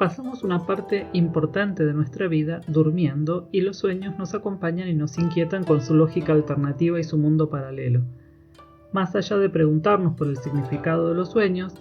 Pasamos una parte importante de nuestra vida durmiendo y los sueños nos acompañan y nos inquietan con su lógica alternativa y su mundo paralelo. Más allá de preguntarnos por el significado de los sueños,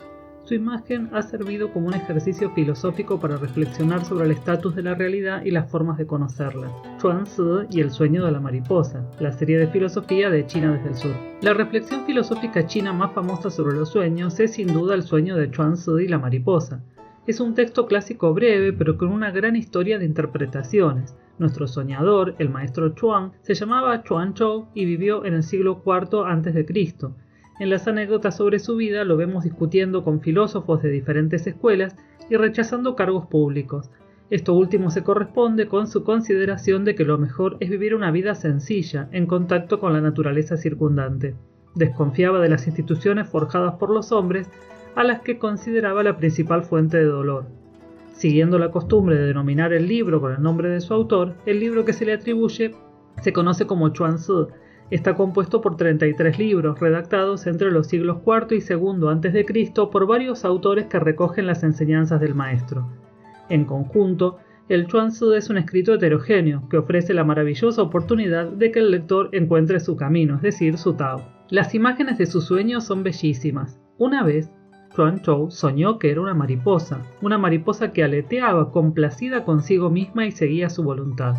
su imagen ha servido como un ejercicio filosófico para reflexionar sobre el estatus de la realidad y las formas de conocerla. Chuang-Tzu y el sueño de la mariposa, la serie de filosofía de China desde el sur. La reflexión filosófica china más famosa sobre los sueños es sin duda el sueño de Chuang-Tzu y la mariposa. Es un texto clásico breve, pero con una gran historia de interpretaciones. Nuestro soñador, el maestro Chuang, se llamaba Chuang-Tzu y vivió en el siglo IV a.C. En las anécdotas sobre su vida lo vemos discutiendo con filósofos de diferentes escuelas y rechazando cargos públicos. Esto último se corresponde con su consideración de que lo mejor es vivir una vida sencilla, en contacto con la naturaleza circundante. Desconfiaba de las instituciones forjadas por los hombres, a las que consideraba la principal fuente de dolor. Siguiendo la costumbre de denominar el libro con el nombre de su autor, el libro que se le atribuye se conoce como Chuang-Tzu. Está compuesto por 33 libros, redactados entre los siglos IV y II a.C. por varios autores que recogen las enseñanzas del maestro. En conjunto, el Chuang-Tzu es un escrito heterogéneo que ofrece la maravillosa oportunidad de que el lector encuentre su camino, es decir, su Tao. Las imágenes de sus sueños son bellísimas. Una vez, Chuang-Tzu soñó que era una mariposa que aleteaba complacida consigo misma y seguía su voluntad.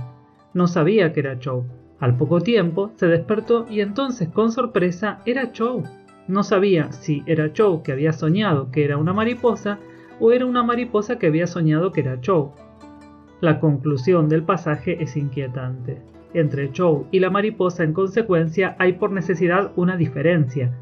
No sabía que era Zhou. Al poco tiempo se despertó y entonces con sorpresa era Zhou. No sabía si era Zhou que había soñado que era una mariposa o era una mariposa que había soñado que era Zhou. La conclusión del pasaje es inquietante. Entre Zhou y la mariposa en consecuencia hay por necesidad una diferencia.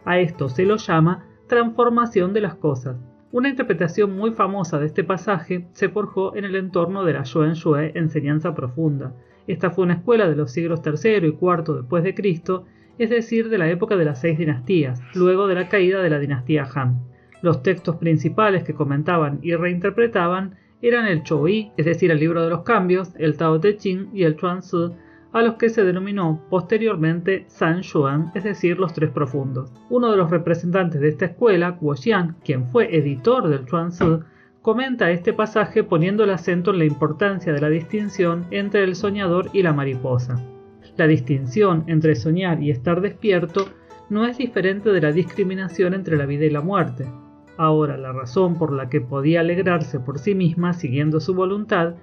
A esto se lo llama transformación de las cosas. Una interpretación muy famosa de este pasaje se forjó en el entorno de la Xuanxue, enseñanza profunda. Esta fue una escuela de los siglos III y IV después de Cristo, es decir, de la época de las 6 dinastías, luego de la caída de la dinastía Han. Los textos principales que comentaban y reinterpretaban eran el Zhou-Yi, es decir, el libro de los cambios, el Tao Te Ching y el Chuang-Tzu, a los que se denominó posteriormente San Xuan, es decir, los tres profundos. Uno de los representantes de esta escuela, Guo Xian, quien fue editor del Chuang-Tzu, comenta este pasaje poniendo el acento en la importancia de la distinción entre el soñador y la mariposa. La distinción entre soñar y estar despierto no es diferente de la discriminación entre la vida y la muerte. Ahora, la razón por la que podía alegrarse por sí misma siguiendo su voluntad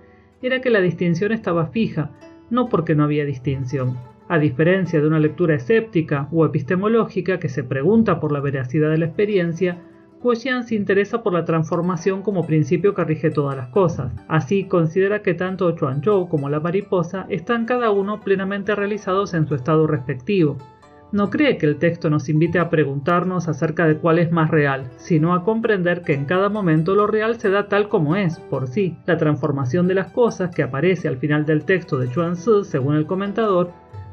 era que la distinción estaba fija, no porque no había distinción. A diferencia de una lectura escéptica o epistemológica que se pregunta por la veracidad de la experiencia, Guo Xian se interesa por la transformación como principio que rige todas las cosas. Así considera que tanto Chuang-Tzu como la mariposa están cada uno plenamente realizados en su estado respectivo. No cree que el texto nos invite a preguntarnos acerca de cuál es más real, sino a comprender que en cada momento lo real se da tal como es, por sí. La transformación de las cosas que aparece al final del texto de Chuang-Tzu, según el comentador,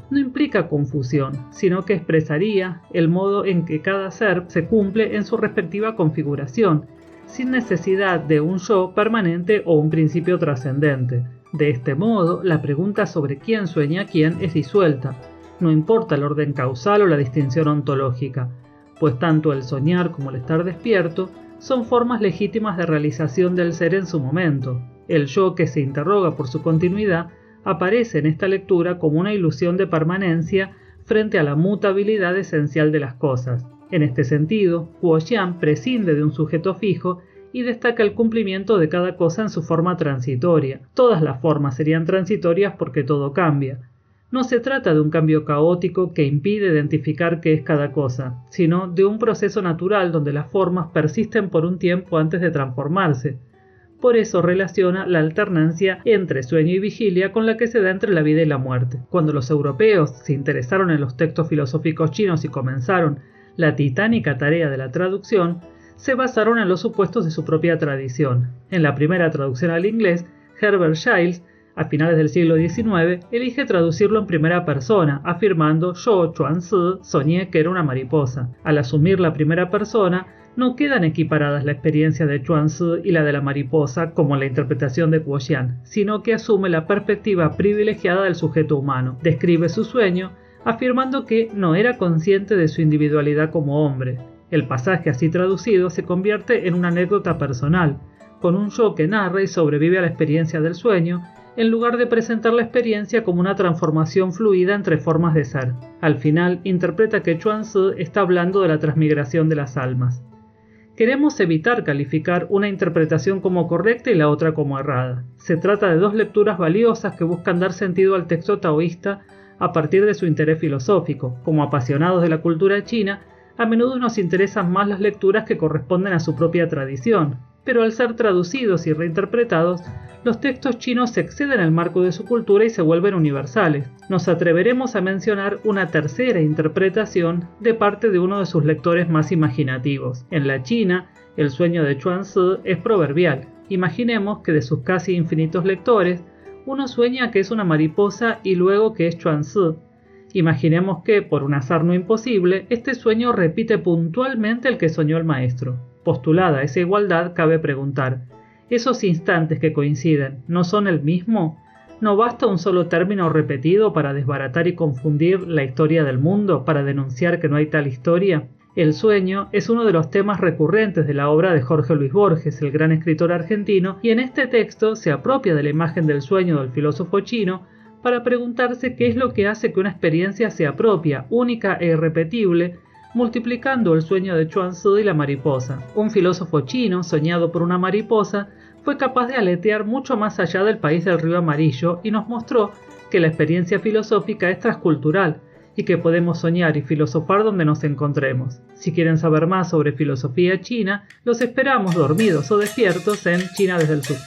no implica confusión, sino que expresaría el modo en que cada ser se cumple en su respectiva configuración, sin necesidad de un yo permanente o un principio trascendente. De este modo, la pregunta sobre quién sueña a quién es disuelta. No importa el orden causal o la distinción ontológica, pues tanto el soñar como el estar despierto son formas legítimas de realización del ser en su momento. El yo que se interroga por su continuidad aparece en esta lectura como una ilusión de permanencia frente a la mutabilidad esencial de las cosas. En este sentido, Guo Xian prescinde de un sujeto fijo y destaca el cumplimiento de cada cosa en su forma transitoria. Todas las formas serían transitorias porque todo cambia. No se trata de un cambio caótico que impide identificar qué es cada cosa, sino de un proceso natural donde las formas persisten por un tiempo antes de transformarse. Por eso relaciona la alternancia entre sueño y vigilia con la que se da entre la vida y la muerte. Cuando los europeos se interesaron en los textos filosóficos chinos y comenzaron la titánica tarea de la traducción, se basaron en los supuestos de su propia tradición. En la primera traducción al inglés, Herbert Giles, a finales del siglo XIX, elige traducirlo en primera persona, afirmando «Yo, Chuang-Tzu, soñé que era una mariposa». Al asumir la primera persona, no quedan equiparadas la experiencia de Chuang-Tzu y la de la mariposa como en la interpretación de Guo Xian, sino que asume la perspectiva privilegiada del sujeto humano. Describe su sueño, afirmando que no era consciente de su individualidad como hombre. El pasaje así traducido se convierte en una anécdota personal. con un yo que narra y sobrevive a la experiencia del sueño, en lugar de presentar la experiencia como una transformación fluida entre formas de ser. Al final, interpreta que Chuang-Tzu está hablando de la transmigración de las almas. Queremos evitar calificar una interpretación como correcta y la otra como errada. Se trata de dos lecturas valiosas que buscan dar sentido al texto taoísta a partir de su interés filosófico. Como apasionados de la cultura china, a menudo nos interesan más las lecturas que corresponden a su propia tradición, pero al ser traducidos y reinterpretados, los textos chinos exceden el marco de su cultura y se vuelven universales. Nos atreveremos a mencionar una tercera interpretación de parte de uno de sus lectores más imaginativos. En la China, el sueño de Chuang-Tzu es proverbial. Imaginemos que de sus casi infinitos lectores, uno sueña que es una mariposa y luego que es Chuang-Tzu. Imaginemos que, por un azar no imposible, este sueño repite puntualmente el que soñó el maestro. Postulada esa igualdad, cabe preguntar, ¿esos instantes que coinciden no son el mismo? ¿No basta un solo término repetido para desbaratar y confundir la historia del mundo, para denunciar que no hay tal historia? El sueño es uno de los temas recurrentes de la obra de Jorge Luis Borges, el gran escritor argentino, y en este texto se apropia de la imagen del sueño del filósofo chino para preguntarse qué es lo que hace que una experiencia sea propia, única e irrepetible, multiplicando el sueño de Chuang-Tzu y la mariposa. Un filósofo chino, soñado por una mariposa, fue capaz de aletear mucho más allá del país del río amarillo y nos mostró que la experiencia filosófica es transcultural y que podemos soñar y filosofar donde nos encontremos. Si quieren saber más sobre filosofía china, los esperamos dormidos o despiertos en China desde el Sur.